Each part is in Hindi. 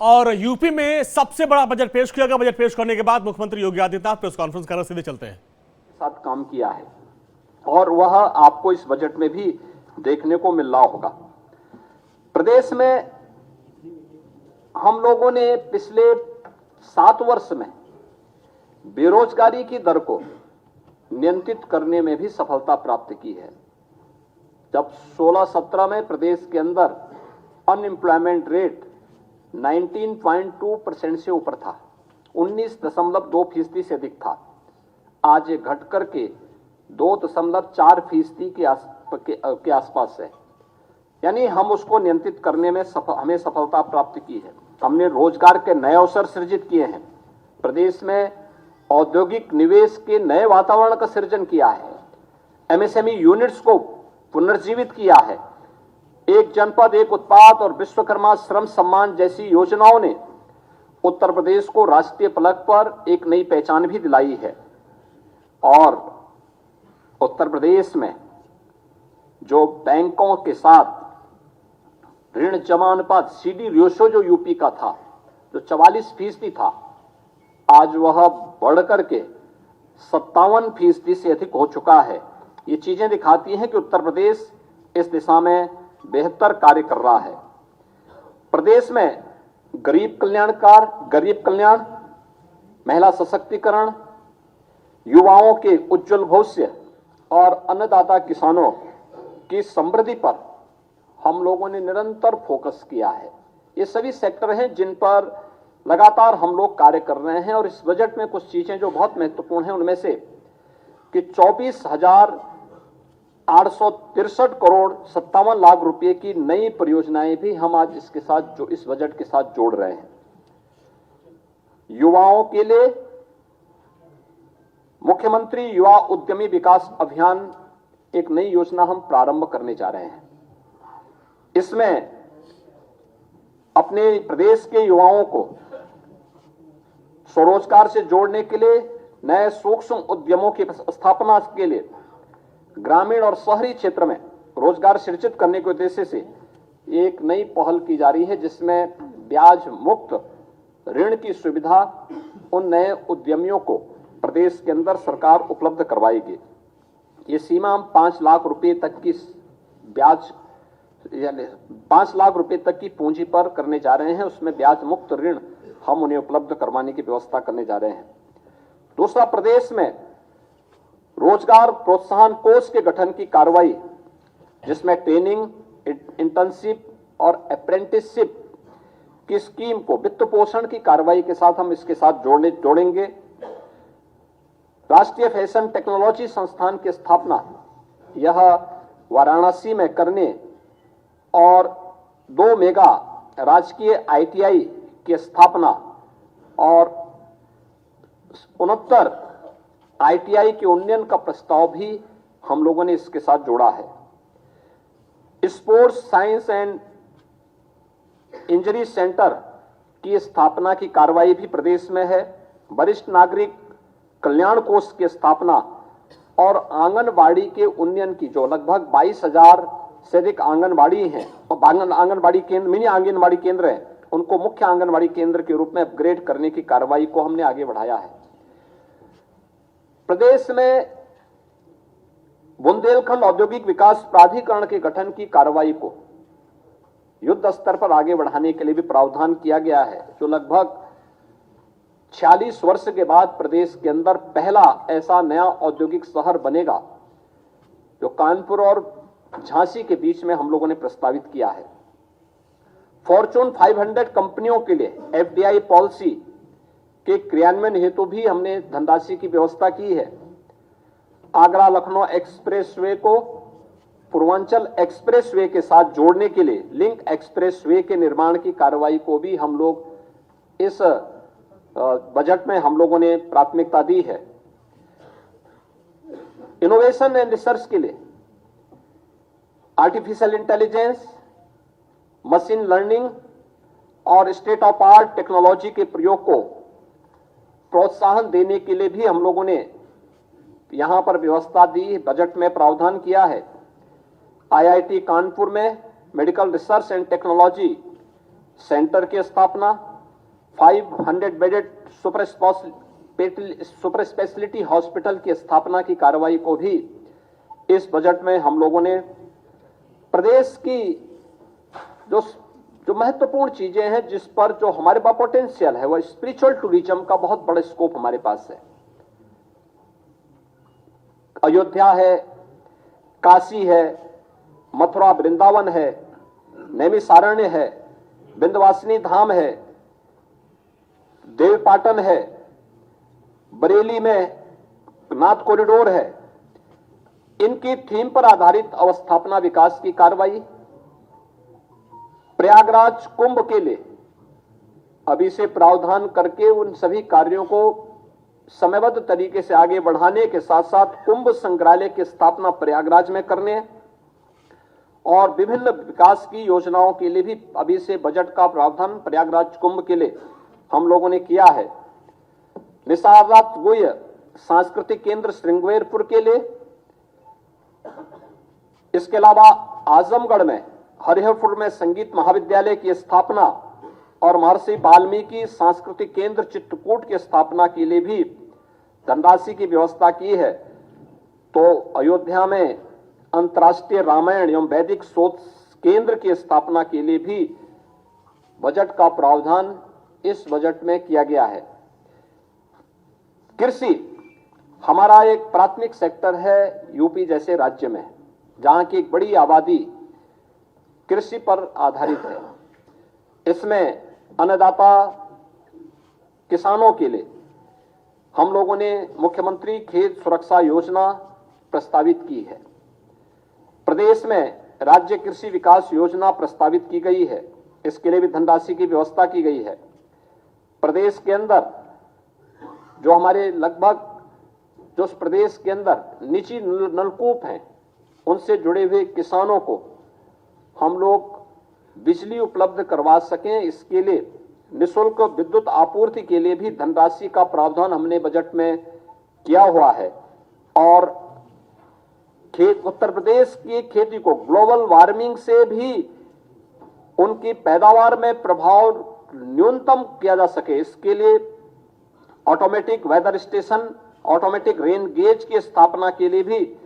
और यूपी में सबसे बड़ा बजट पेश किया गया। बजट पेश करने के बाद मुख्यमंत्री योगी आदित्यनाथ प्रेस कॉन्फ्रेंस कर सीधे चलते हैं। साथ काम किया है और वह आपको इस बजट में भी देखने को मिल रहा होगा। प्रदेश में हम लोगों ने पिछले 7 वर्ष में बेरोजगारी की दर को नियंत्रित करने में भी सफलता प्राप्त की है। जब 16-17 में प्रदेश के अंदर अनएम्प्लॉयमेंट रेट 19.2% से ऊपर था, 19.2% से अधिक था। आज ये घट करके 2.4% के आसपास है। यानी हम उसको नियंत्रित करने में हमें सफलता प्राप्त की है। हमने रोजगार के नए अवसर सृजित किए हैं। प्रदेश में औद्योगिक निवेश के नए वातावरण का सृजन किया है। एमएसएमई यूनिट्स को पुनर्जीवित किया है। एक जनपद एक उत्पाद और विश्वकर्मा श्रम सम्मान जैसी योजनाओं ने उत्तर प्रदेश को राष्ट्रीय फलक पर एक नई पहचान भी दिलाई है। और उत्तर प्रदेश में जो बैंकों के साथ ऋण जमा अनुपात सीडी रेशो जो यूपी का था, जो 44% था, आज वह बढ़कर के 57% से अधिक हो चुका है। ये चीजें दिखाती हैं कि उत्तर प्रदेश इस दिशा में बेहतर कार्य कर रहा है। प्रदेश में गरीब कल्याण, महिला सशक्तिकरण, युवाओं के उज्जवल भविष्य और अन्नदाता किसानों की समृद्धि पर हम लोगों ने निरंतर फोकस किया है। ये सभी सेक्टर हैं जिन पर लगातार हम लोग कार्य कर रहे हैं। और इस बजट में कुछ चीजें जो बहुत महत्वपूर्ण हैं उनमें से कि 24,863 करोड़ 57 लाख रुपए की नई परियोजनाएं भी हम आज इसके साथ इस बजट के साथ जोड़ रहे हैं। युवाओं के लिए मुख्यमंत्री युवा उद्यमी विकास अभियान एक नई योजना हम प्रारंभ करने जा रहे हैं। इसमें अपने प्रदेश के युवाओं को स्वरोजगार से जोड़ने के लिए, नए सूक्ष्म उद्यमों की स्थापना के लिए ग्रामीण और शहरी क्षेत्र में रोजगार सृजित करने के उद्देश्य से एक नई पहल की जा रही है, जिसमें ब्याज मुक्त ऋण की सुविधा उन नए उद्यमियों को प्रदेश के अंदर सरकार उपलब्ध करवाएगी। ये सीमा हम 5 लाख रुपए तक की ब्याज, यानी 5 लाख रुपए तक की पूंजी पर करने जा रहे हैं। उसमें ब्याज मुक्त ऋण हम उन्हें उपलब्ध करवाने की व्यवस्था करने जा रहे हैं। दूसरा, प्रदेश में रोजगार प्रोत्साहन कोष के गठन की कार्रवाई, जिसमें ट्रेनिंग, इंटर्नशिप और अप्रेंटिसशिप की स्कीम को वित्त पोषण की कार्रवाई के साथ हम इसके साथ जोड़ेंगे। राष्ट्रीय फैशन टेक्नोलॉजी संस्थान की स्थापना यह वाराणसी में करने और 2 मेगा राजकीय आईटीआई की स्थापना और 69 आईटीआई के उन्नयन का प्रस्ताव भी हम लोगों ने इसके साथ जोड़ा है। Sports science and injury centre की स्थापना की कार्रवाई भी प्रदेश में है। वरिष्ठ नागरिक कल्याण कोष की स्थापना और आंगनबाड़ी के उन्नयन की, जो लगभग 22,000 से अधिक आंगनबाड़ी हैं, आंगनबाड़ी केंद्र, मिनी आंगनबाड़ी केंद्र हैं, उनको मुख्य आंगनबाड़ी केंद्र के रूप में अपग्रेड करने की कार्रवाई को हमने आगे बढ़ाया है। प्रदेश में बुंदेलखंड औद्योगिक विकास प्राधिकरण के गठन की कार्रवाई को युद्ध स्तर पर आगे बढ़ाने के लिए भी प्रावधान किया गया है, जो लगभग 46 वर्ष के बाद प्रदेश के अंदर पहला ऐसा नया औद्योगिक शहर बनेगा, जो कानपुर और झांसी के बीच में हम लोगों ने प्रस्तावित किया है। फॉर्चून 500 कंपनियों के लिए एफडीआई पॉलिसी के क्रियान्वयन हेतु भी हमने धनराशि की व्यवस्था की है। आगरा लखनऊ एक्सप्रेसवे को पूर्वांचल एक्सप्रेसवे के साथ जोड़ने के लिए लिंक एक्सप्रेसवे के निर्माण की कार्रवाई को भी हम लोग इस बजट में हम लोगों ने प्राथमिकता दी है। इनोवेशन एंड रिसर्च के लिए आर्टिफिशियल इंटेलिजेंस, मशीन लर्निंग और स्टेट ऑफ आर्ट टेक्नोलॉजी के प्रयोग को प्रोत्साहन देने के लिए भी हम लोगों ने यहां पर व्यवस्था दी, बजट में प्रावधान किया है। आईआईटी कानपुर में medical research and technology centre की स्थापना, 500 बेडेड सुपर स्पेशलिटी हॉस्पिटल की स्थापना की कार्रवाई को भी इस बजट में हम लोगों ने प्रदेश की जो महत्वपूर्ण चीजें हैं, जिस पर जो हमारे पास पोटेंशियल है, वह स्पिरिचुअल टूरिज्म का बहुत बड़ा स्कोप हमारे पास है। अयोध्या है, काशी है, मथुरा वृंदावन है, नैमिषारण्य है, विंध्यवासिनी धाम है, देवपाटन है, बरेली में नाथ कॉरिडोर है। इनकी थीम पर आधारित अवस्थापना विकास की कार्रवाई, प्रयागराज कुंभ के लिए अभी से प्रावधान करके उन सभी कार्यों को समयबद्ध तरीके से आगे बढ़ाने के साथ साथ कुंभ संग्रहालय की स्थापना प्रयागराज में करने और विभिन्न विकास की योजनाओं के लिए भी अभी से बजट का प्रावधान प्रयागराज कुंभ के लिए हम लोगों ने किया है। निसारनाथ गुह्य सांस्कृतिक केंद्र श्रृंगेरपुर के लिए, इसके अलावा आजमगढ़ में हरिहरपुर में संगीत महाविद्यालय की स्थापना और महर्षि वाल्मीकि सांस्कृतिक केंद्र चित्रकूट की स्थापना के लिए भी धनराशि की व्यवस्था की है। तो अयोध्या में अंतर्राष्ट्रीय रामायण एवं वैदिक शोध केंद्र की स्थापना के लिए भी बजट का प्रावधान इस बजट में किया गया है। कृषि हमारा एक प्राथमिक सेक्टर है यूपी जैसे राज्य में, जहां की एक बड़ी आबादी कृषि पर आधारित है। इसमें अन्नदाता किसानों के लिए हम लोगों ने मुख्यमंत्री खेत सुरक्षा योजना प्रस्तावित की है। प्रदेश में राज्य कृषि विकास योजना प्रस्तावित की गई है, इसके लिए भी धनराशि की व्यवस्था की गई है। प्रदेश के अंदर जो हमारे लगभग जो प्रदेश के अंदर निजी नलकूप हैं, उनसे जुड़े हुए किसानों को हम लोग बिजली उपलब्ध करवा सकें, इसके लिए निःशुल्क विद्युत आपूर्ति के लिए भी धनराशि का प्रावधान हमने बजट में किया हुआ है। और उत्तर प्रदेश की खेती को ग्लोबल वार्मिंग से भी उनकी पैदावार में प्रभाव न्यूनतम किया जा सके, इसके लिए automatic weather station, automatic rain gauge की स्थापना के लिए भी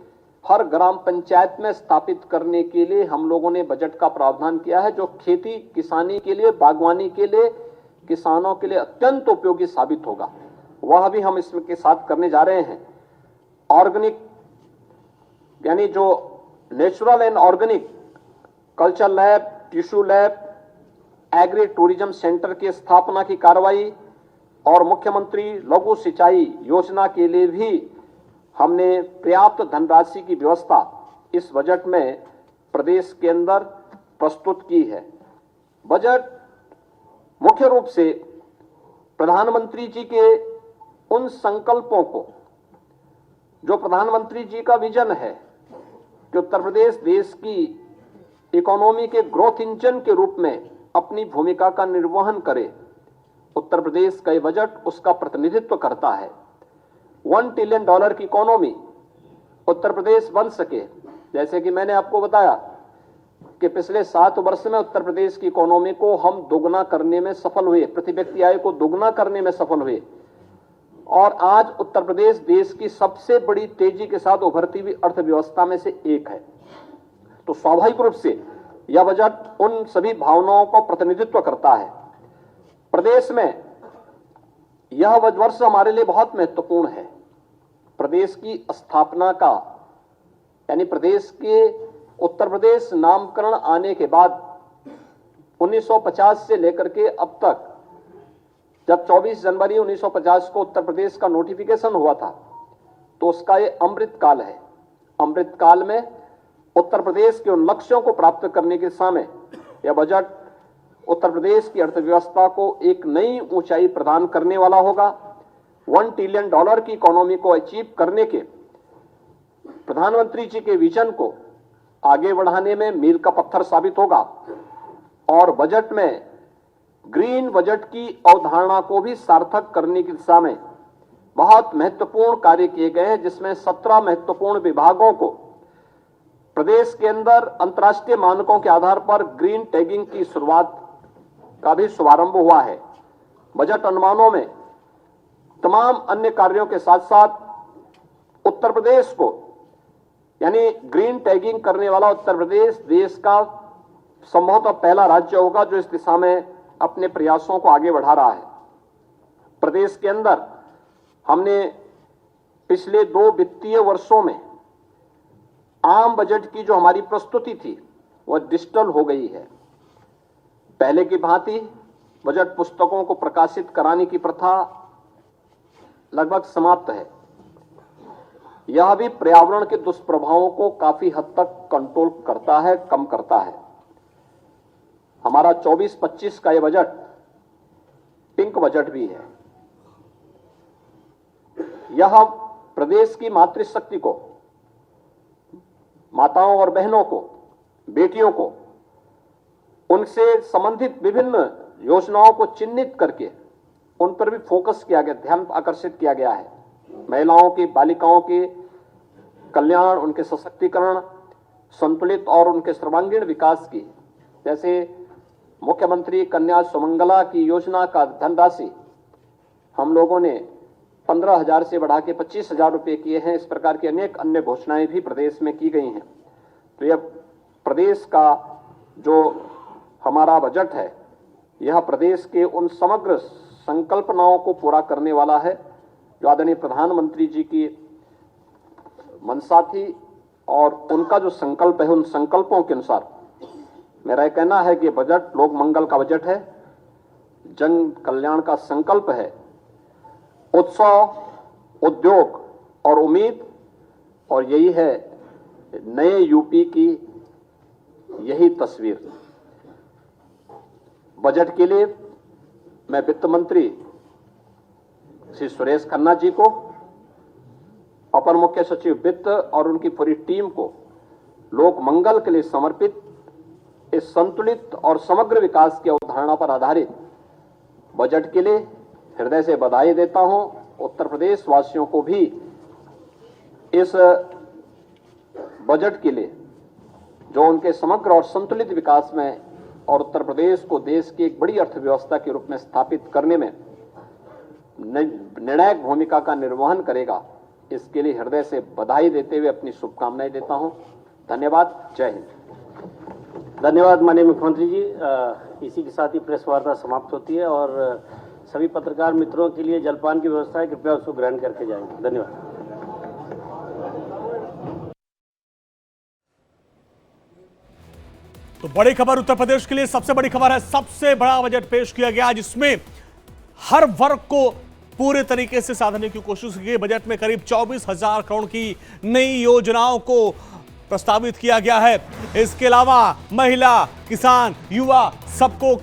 हर ग्राम पंचायत में स्थापित करने के लिए हम लोगों ने बजट का प्रावधान किया है, जो खेती किसानी के लिए, बागवानी के लिए, किसानों के लिए अत्यंत उपयोगी साबित होगा। वह भी हम इसके साथ करने जा रहे हैं। ऑर्गेनिक यानी जो natural and organic culture lab, tissue lab, agri tourism centre की स्थापना की कार्रवाई और मुख्यमंत्री लघु सिंचाई योजना के लिए भी हमने पर्याप्त धनराशि की व्यवस्था इस बजट में प्रदेश के अंदर प्रस्तुत की है। बजट मुख्य रूप से प्रधानमंत्री जी के उन संकल्पों को, जो प्रधानमंत्री जी का विजन है कि उत्तर प्रदेश देश की इकोनॉमी के ग्रोथ इंजन के रूप में अपनी भूमिका का निर्वहन करे, उत्तर प्रदेश का ये बजट उसका प्रतिनिधित्व करता है। $1 ट्रिलियन की इकोनॉमी उत्तर प्रदेश बन सके, जैसे कि मैंने आपको बताया कि पिछले 7 वर्ष में उत्तर प्रदेश की इकोनॉमी को हम दोगुना करने में सफल हुए, प्रति व्यक्ति आय को दोगुना करने में सफल हुए और आज उत्तर प्रदेश देश की सबसे बड़ी तेजी के साथ उभरती हुई अर्थव्यवस्था में से एक है। तो स्वाभाविक रूप से यह बजट उन सभी भावनाओं को प्रतिनिधित्व करता है। प्रदेश में यह वर्ष हमारे लिए बहुत महत्वपूर्ण है। प्रदेश की स्थापना का यानी प्रदेश के उत्तर प्रदेश नामकरण आने के बाद 1950 से लेकर के अब तक, जब 24 जनवरी 1950 को उत्तर प्रदेश का नोटिफिकेशन हुआ था, तो उसका ये अमृत काल है। अमृत काल में उत्तर प्रदेश के उन लक्ष्यों को प्राप्त करने के समय यह बजट उत्तर प्रदेश की अर्थव्यवस्था को एक नई ऊंचाई प्रदान करने वाला होगा। $1 ट्रिलियन की इकोनॉमी को अचीव करने के प्रधानमंत्री जी के विजन को आगे बढ़ाने में मील का पत्थर साबित होगा। और बजट में ग्रीन बजट की अवधारणा को भी सार्थक करने की दिशा में बहुत महत्वपूर्ण कार्य किए गए हैं, जिसमें 17 महत्वपूर्ण विभागों को प्रदेश के अंदर अंतर्राष्ट्रीय मानकों के आधार पर ग्रीन टैगिंग की शुरुआत का भी शुभारंभ हुआ है। बजट अनुमानों में तमाम अन्य कार्यों के साथ साथ उत्तर प्रदेश को, यानी ग्रीन टैगिंग करने वाला उत्तर प्रदेश देश का संभवतः पहला राज्य होगा जो इस दिशा में अपने प्रयासों को आगे बढ़ा रहा है। प्रदेश के अंदर हमने पिछले 2 वित्तीय वर्षों में आम बजट की जो हमारी प्रस्तुति थी वह डिजिटल हो गई है। पहले की भांति बजट पुस्तकों को प्रकाशित कराने की प्रथा लगभग समाप्त है। यह भी पर्यावरण के दुष्प्रभावों को काफी हद तक कंट्रोल करता है, कम करता है। हमारा 24-25 का यह बजट पिंक बजट भी है। यह प्रदेश की मातृशक्ति को, माताओं और बहनों को, बेटियों को, उनसे संबंधित विभिन्न योजनाओं को चिन्हित करके उन पर भी फोकस किया गया, ध्यान आकर्षित किया गया है। महिलाओं की, बालिकाओं के कल्याण, उनके सशक्तिकरण, संतुलित और उनके सर्वांगीण विकास की, जैसे मुख्यमंत्री कन्या सुमंगला की योजना का धनराशि हम लोगों ने 15,000 से बढ़ा के 25,000 रुपए किए हैं। इस प्रकार की अनेक अन्य घोषणाएं भी प्रदेश में की गई हैं। तो यह प्रदेश का जो हमारा बजट है, यह प्रदेश के उन समग्र संकल्पनाओं को पूरा करने वाला है जो आदरणीय प्रधानमंत्री जी की मंशा थी और उनका जो संकल्प है, उन संकल्पों के अनुसार मेरा यह कहना है कि बजट लोक मंगल का बजट है, जन कल्याण का संकल्प है, उत्सव, उद्योग और उम्मीद, और यही है नए यूपी की यही तस्वीर। बजट के लिए मैं वित्त मंत्री श्री सुरेश खन्ना जी को, अपर मुख्य सचिव वित्त और उनकी पूरी टीम को लोक मंगल के लिए समर्पित इस संतुलित और समग्र विकास की अवधारणा पर आधारित बजट के लिए हृदय से बधाई देता हूं। उत्तर प्रदेश वासियों को भी इस बजट के लिए जो उनके समग्र और संतुलित विकास में और उत्तर प्रदेश को देश की एक बड़ी अर्थव्यवस्था के रूप में स्थापित करने में निर्णायक भूमिका का निर्वहन करेगा, इसके लिए हृदय से बधाई देते हुए अपनी शुभकामनाएं देता हूं। धन्यवाद। जय हिंद। धन्यवाद माननीय मुख्यमंत्री जी। इसी के साथ ही प्रेस वार्ता समाप्त होती है और सभी पत्रकार मित्रों के लिए जलपान की व्यवस्था है, कृपया उसको ग्रहण करके जाएंगे। धन्यवाद। तो बड़ी खबर उत्तर प्रदेश के लिए, सबसे बड़ी खबर है, सबसे बड़ा बजट पेश किया गया जिसमें हर वर्ग को पूरे तरीके से साधने की कोशिश की गई। बजट में करीब 24,000 करोड़ की नई योजनाओं को प्रस्तावित किया गया है। इसके अलावा महिला, किसान, युवा सबको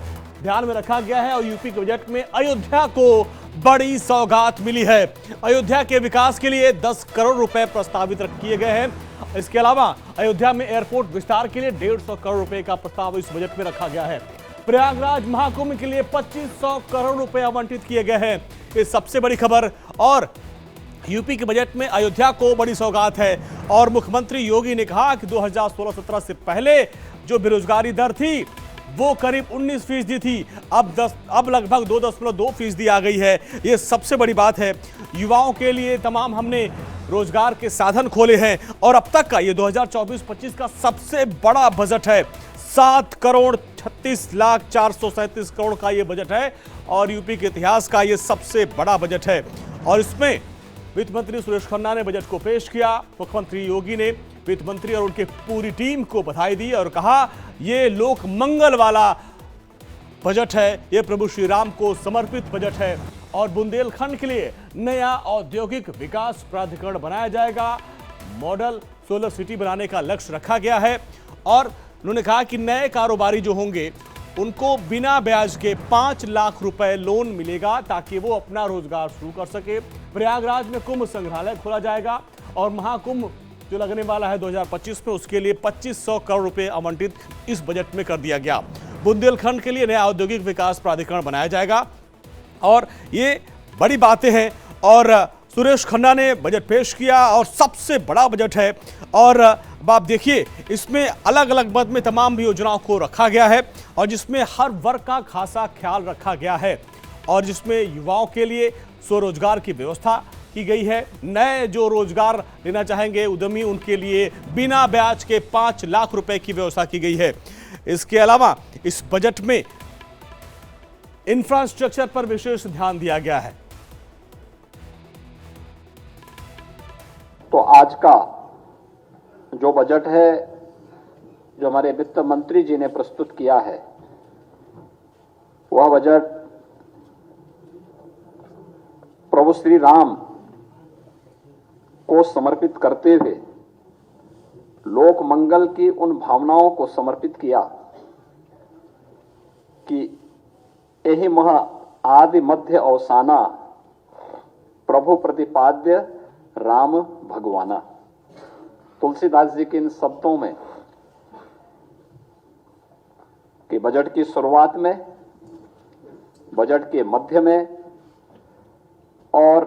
ध्यान में रखा गया है और यूपी के बजट में अयोध्या को बड़ी सौगात मिली है। अयोध्या के विकास के लिए 10 करोड़ रुपए प्रस्तावित किए गए हैं। इसके अलावा अयोध्या में एयरपोर्ट विस्तार के लिए 150 करोड़ रुपए का प्रस्ताव इस बजट में रखा गया है। प्रयागराज महाकुंभ के लिए 2500 करोड़ रुपए आवंटित किए गए हैं। ये सबसे बड़ी खबर। और यूपी के बजट में अयोध्या को बड़ी सौगात है और मुख्यमंत्री योगी ने कहा कि 2016-17 से पहले जो बेरोजगारी दर थी वो करीब 19% थी, अब लगभग 2.2% आ गई है। ये सबसे बड़ी बात है। युवाओं के लिए तमाम हमने रोजगार के साधन खोले हैं और अब तक का ये 2024-25 का सबसे बड़ा बजट है। 7,36,437 करोड़ का ये बजट है और यूपी के इतिहास का ये सबसे बड़ा बजट है। और इसमें वित्त मंत्री सुरेश खन्ना ने बजट को पेश किया। मुख्यमंत्री योगी ने वित्त मंत्री और उनके पूरी टीम को बधाई दी और कहा ये लोक मंगल वाला बजट है, ये प्रभु श्री राम को समर्पित बजट है और बुंदेलखंड के लिए नया औद्योगिक विकास प्राधिकरण बनाया जाएगा। मॉडल सोलर सिटी बनाने का लक्ष्य रखा गया है और उन्होंने कहा कि नए कारोबारी जो होंगे उनको बिना ब्याज के 5 लाख रुपए लोन मिलेगा ताकि वो अपना रोजगार शुरू कर सके। प्रयागराज में कुंभ संग्रहालय खोला जाएगा और महाकुंभ जो लगने वाला है 2025 में, उसके लिए 2500 करोड़ रुपए आवंटित इस बजट में कर दिया गया। बुंदेलखंड के लिए नया औद्योगिक विकास प्राधिकरण बनाया जाएगा और ये बड़ी बातें हैं। और सुरेश खन्ना ने बजट पेश किया और सबसे बड़ा बजट है। और अब आप देखिए इसमें अलग अलग मद में तमाम योजनाओं को रखा गया है और जिसमें हर वर्ग का खासा ख्याल रखा गया है। और जिसमें युवाओं के लिए स्वरोजगार की व्यवस्था की गई है। नए जो रोजगार लेना चाहेंगे उद्यमी, उनके लिए बिना ब्याज के 5 लाख रुपए की व्यवस्था की गई है। इसके अलावा इस बजट में इंफ्रास्ट्रक्चर पर विशेष ध्यान दिया गया है। तो आज का जो बजट है, जो हमारे वित्त मंत्री जी ने प्रस्तुत किया है, वह बजट प्रभु श्री राम को समर्पित करते हुए लोक मंगल की उन भावनाओं को समर्पित किया कि यही मह आदि मध्य अवसाना प्रभु प्रतिपाद्य राम भगवाना। तुलसीदास जी के इन शब्दों में कि बजट की शुरुआत में, बजट के मध्य में और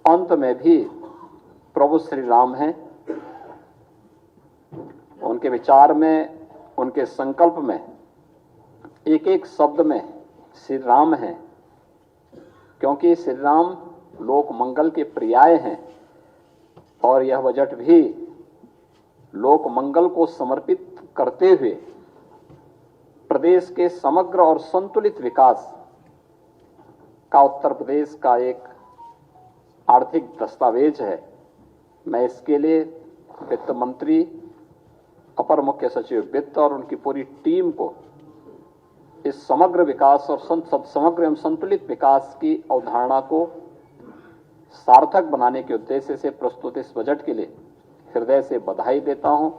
अंत में भी प्रभु श्री राम हैं। उनके विचार में, उनके संकल्प में एक एक शब्द में श्री राम हैं, क्योंकि श्री राम लोक मंगल के पर्याय हैं और यह बजट भी लोक मंगल को समर्पित करते हुए प्रदेश के समग्र और संतुलित विकास का उत्तर प्रदेश का एक आर्थिक दस्तावेज है। मैं इसके लिए वित्त मंत्री, अपर मुख्य सचिव वित्त और उनकी पूरी टीम को इस समग्र विकास और समग्र एवं संतुलित विकास की अवधारणा को सार्थक बनाने के उद्देश्य से प्रस्तुत इस बजट के लिए हृदय से बधाई देता हूं।